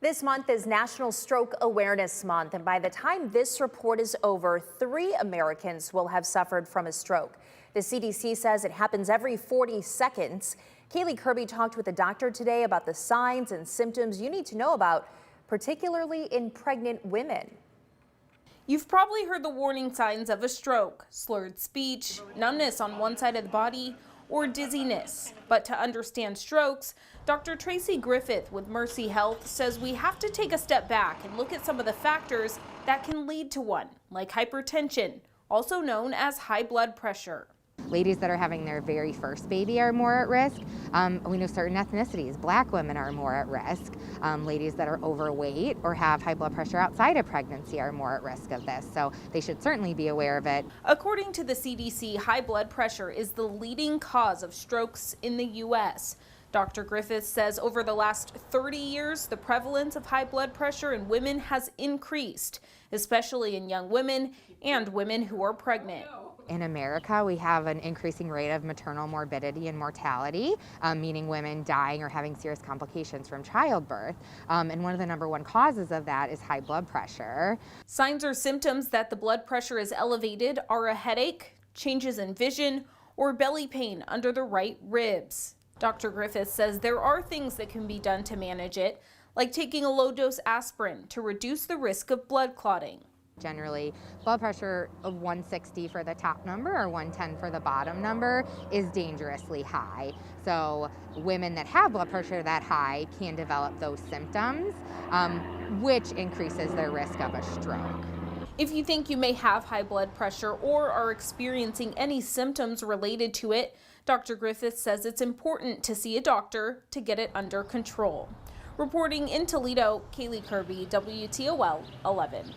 This month is National Stroke Awareness Month, and by the time this report is over, 3 Americans will have suffered from a stroke. The CDC says it happens every 40 seconds. Kaylee Kirby talked with a doctor today about the signs and symptoms you need to know about, particularly in pregnant women. You've probably heard the warning signs of a stroke: slurred speech, numbness on one side of the body, or dizziness. But to understand strokes, Dr. Tracy Griffith with Mercy Health says we have to take a step back and look at some of the factors that can lead to one, like hypertension, also known as high blood pressure. Ladies that are having their very first baby are more at risk. We know certain ethnicities, Black women are more at risk. Ladies that are overweight or have high blood pressure outside of pregnancy are more at risk of this, so they should certainly be aware of it. According to the CDC, high blood pressure is the leading cause of strokes in the U.S. Dr. Griffith says over the last 30 years, the prevalence of high blood pressure in women has increased, especially in young women and women who are pregnant. In America, we have an increasing rate of maternal morbidity and mortality, meaning women dying or having serious complications from childbirth. And one of the #1 causes of that is high blood pressure. Signs or symptoms that the blood pressure is elevated are a headache, changes in vision, or belly pain under the right ribs. Dr. Griffith says there are things that can be done to manage it, like taking a low-dose aspirin to reduce the risk of blood clotting. Generally, blood pressure of 160 for the top number or 110 for the bottom number is dangerously high. So women that have blood pressure that high can develop those symptoms, which increases their risk of a stroke. If you think you may have high blood pressure or are experiencing any symptoms related to it, Dr. Griffith says it's important to see a doctor to get it under control. Reporting in Toledo, Kaylee Kirby, WTOL 11.